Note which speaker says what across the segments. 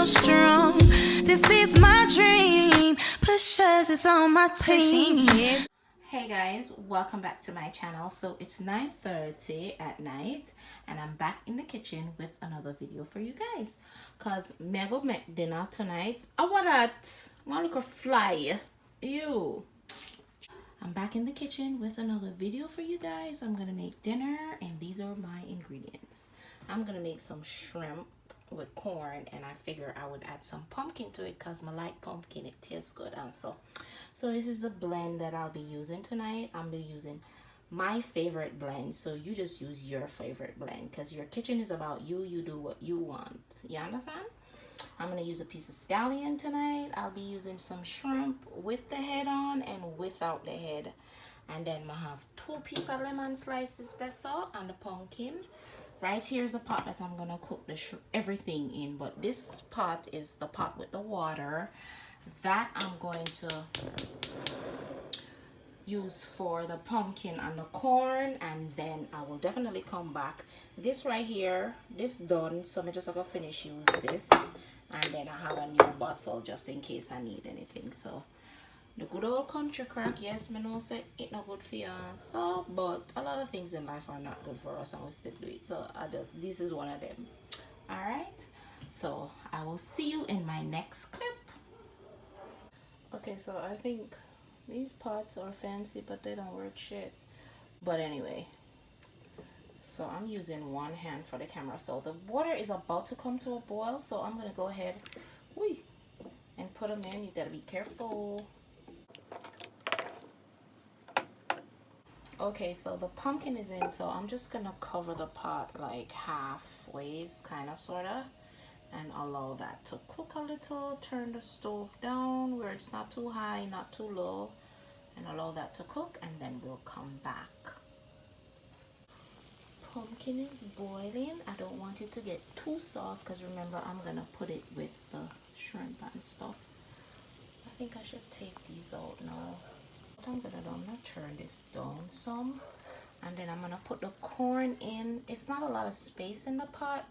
Speaker 1: so strong. This is my dream. Pushers is on my team.
Speaker 2: Hey guys, welcome back to my channel. So it's 9:30 at night and I'm back in the kitchen with another video for you guys because me go make dinner tonight. I want that one look a fly. Ew. I'm back in the kitchen with another video for you guys. I'm gonna make dinner and these are my ingredients. I'm gonna make some shrimp with corn and I figure I would add some pumpkin to it because I like pumpkin, it tastes good also. So this is the blend that I'll be using tonight. I'm be using my favorite blend, so you just use your favorite blend because your kitchen is about you. You do what you want, you understand? I'm gonna use a piece of scallion tonight. I'll be using some shrimp with the head on and without the head, and then I have 2 pieces of lemon slices, that's all, and the pumpkin. Right here is the pot that I'm gonna cook the everything in, but this pot is the pot with the water that I'm going to use for the pumpkin and the corn, and then I will definitely come back. This right here, this done, so I'm just gonna finish use this, and then I have a new bottle just in case I need anything. So the good old country crack, yes, me know say it not good for you, so but a lot of things in life are not good for us and we still do it, so this is one of them. All right, so I will see you in my next clip. Okay, so I think these pots are fancy but they don't work shit, but anyway, so I'm using one hand for the camera. So the water is about to come to a boil, so I'm gonna go ahead and put them in. You gotta be careful. Okay, so the pumpkin is in, so I'm just gonna cover the pot like halfway, kind of, sorta, and allow that to cook a little. Turn the stove down where it's not too high, not too low, and allow that to cook, and then we'll come back. Pumpkin is boiling. I don't want it to get too soft because remember I'm gonna put it with the shrimp and stuff. I think I should take these out now. What I'm gonna do, I'm gonna turn this down some, and then I'm gonna put the corn in. It's not a lot of space in the pot,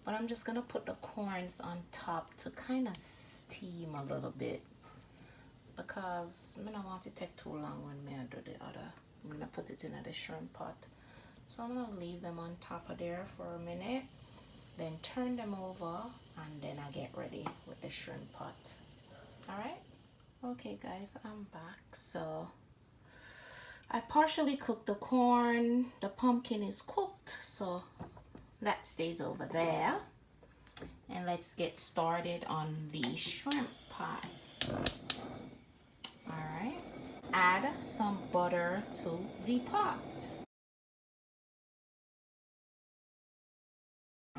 Speaker 2: but I'm just gonna put the corns on top to kind of steam a little bit because I don't want it to take too long when I do the other. I'm gonna put it in the shrimp pot. So I'm gonna leave them on top of there for a minute, then turn them over, and then I get ready with the shrimp pot. All right. Okay guys, I'm back. So I partially cooked the corn. The pumpkin is cooked, so that stays over there. And let's get started on the shrimp pot. All right. Add some butter to the pot.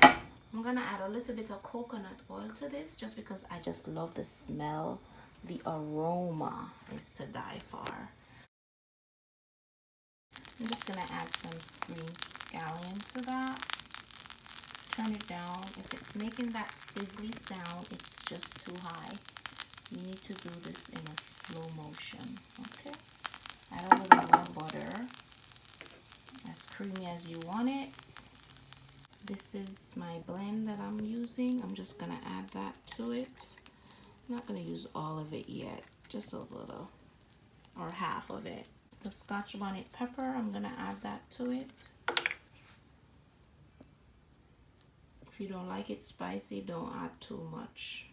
Speaker 2: I'm gonna add a little bit of coconut oil to this just because I just love the smell. The aroma is to die for. I'm just gonna add some green scallion to that. Turn it down. If it's making that sizzly sound, it's just too high. You need to do this in a slow motion, okay? Add a little more butter, as creamy as you want it. This is my blend that I'm using. I'm just gonna add that to it. I'm not gonna use all of it yet, just a little, or half of it. The Scotch bonnet pepper, I'm gonna add that to it. If you don't like it spicy, don't add too much.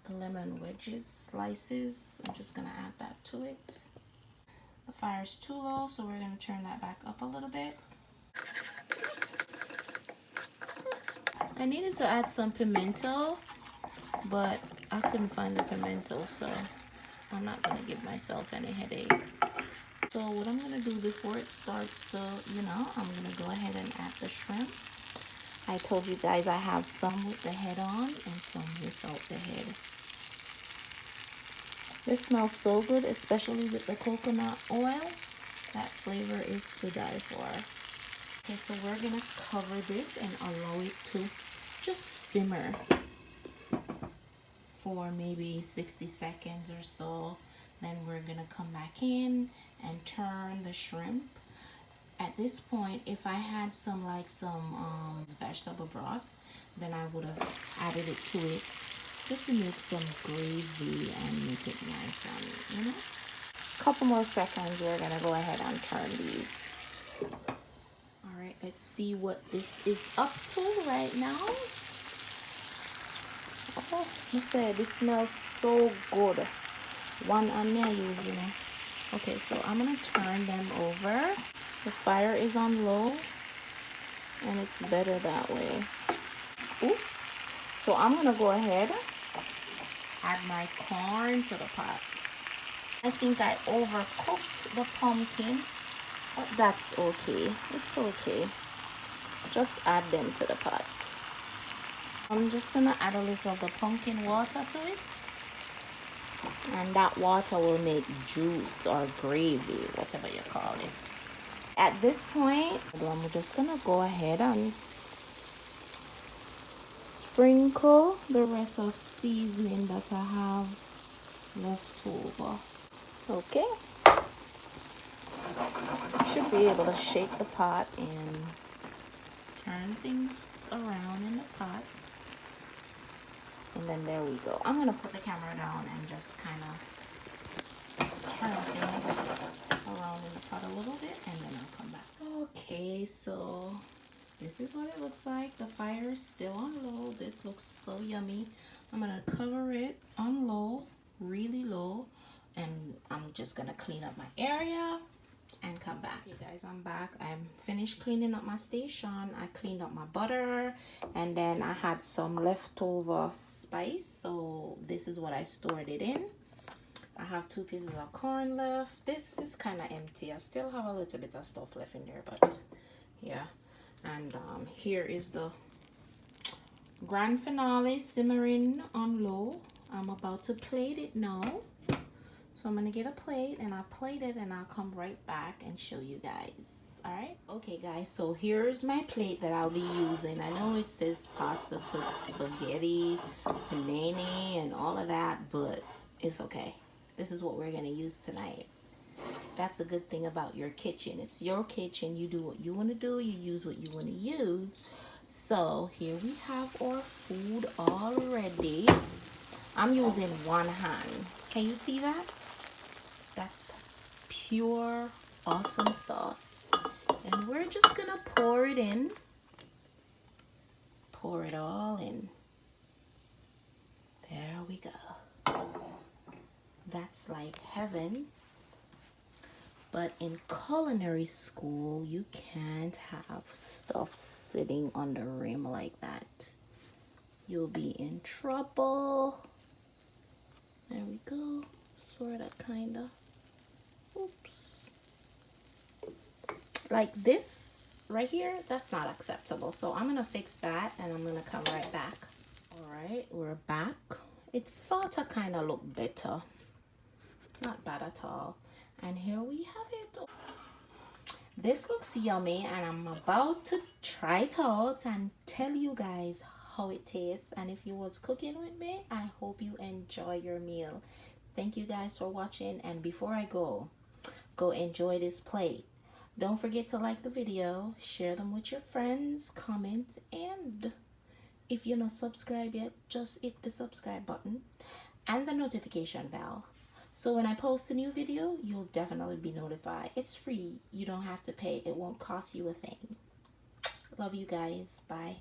Speaker 2: The lemon wedges, slices, I'm just gonna add that to it. The fire is too low, so we're gonna turn that back up a little bit. I needed to add some pimento, but I couldn't find the pimento, so I'm not gonna give myself any headache. So what I'm gonna do before it starts to, I'm gonna go ahead and add the shrimp. I told you guys I have some with the head on and some without the head. This smells so good, especially with the coconut oil. That flavor is to die for. Okay, so we're gonna cover this and allow it to just simmer for maybe 60 seconds or so. Then we're gonna come back in and turn the shrimp At this point, if I had some vegetable broth, then I would have added it to it just to make some gravy and make it nice and, you know. Couple more seconds, we're gonna go ahead and turn these. All right, let's see what this is up to right now. Oh, I said this smells so good. One on me I use, you know. Okay, so I'm gonna turn them over. The fire is on low, and it's better that way. Oops. So I'm gonna go ahead, add my corn to the pot. I think I overcooked the pumpkin, but that's okay. It's okay. Just add them to the pot. I'm just gonna add a little of the pumpkin water to it, and that water will make juice or gravy, whatever you call it. At this point, I'm just gonna go ahead and sprinkle the rest of seasoning that I have left over. Okay, should be able to shake the pot and turn things around in the pot, and then there we go. I'm gonna put the camera down and just kind of turn things around in the pot a little bit, and then I'll come back. Okay, so this is what it looks like. The fire is still on low. This looks so yummy. I'm gonna cover it on low, really low, and I'm just gonna clean up my area and come back. Hey guys, I'm back. I'm finished cleaning up my station. I cleaned up my butter, and then I had some leftover spice, so this is what I stored it in. I have 2 pieces of corn left. This is kind of empty. I still have a little bit of stuff left in there, but yeah. And here is the grand finale simmering on low. I'm about to plate it now. So I'm gonna get a plate, and I'll plate it, and I'll come right back and show you guys. All right. Okay guys, so here's my plate that I'll be using. I know it says pasta, spaghetti, penne, and all of that, but it's okay. This is what we're gonna use tonight. That's a good thing about your kitchen. It's your kitchen. You do what you want to do. You use what you want to use. So here we have our food already. I'm using one hand. Can you see that? That's pure awesome sauce. And we're just gonna pour it in. Pour it all in. There we go. That's like heaven. But in culinary school, you can't have stuff sitting on the rim like that. You'll be in trouble. There we go. Sorta, kinda. Oops. Like this right here, that's not acceptable. So I'm gonna fix that, and I'm gonna come right back. All right, we're back. It sorta kinda look better. Not bad at all. And here we have it. This looks yummy, and I'm about to try it out and tell you guys how it tastes. And if you was cooking with me, I hope you enjoy your meal. Thank you guys for watching, and before I go enjoy this plate. Don't forget to like the video, share them with your friends, comment, and if you're not subscribed yet, just hit the subscribe button and the notification bell. So when I post a new video, you'll definitely be notified. It's free. You don't have to pay. It won't cost you a thing. Love you guys. Bye.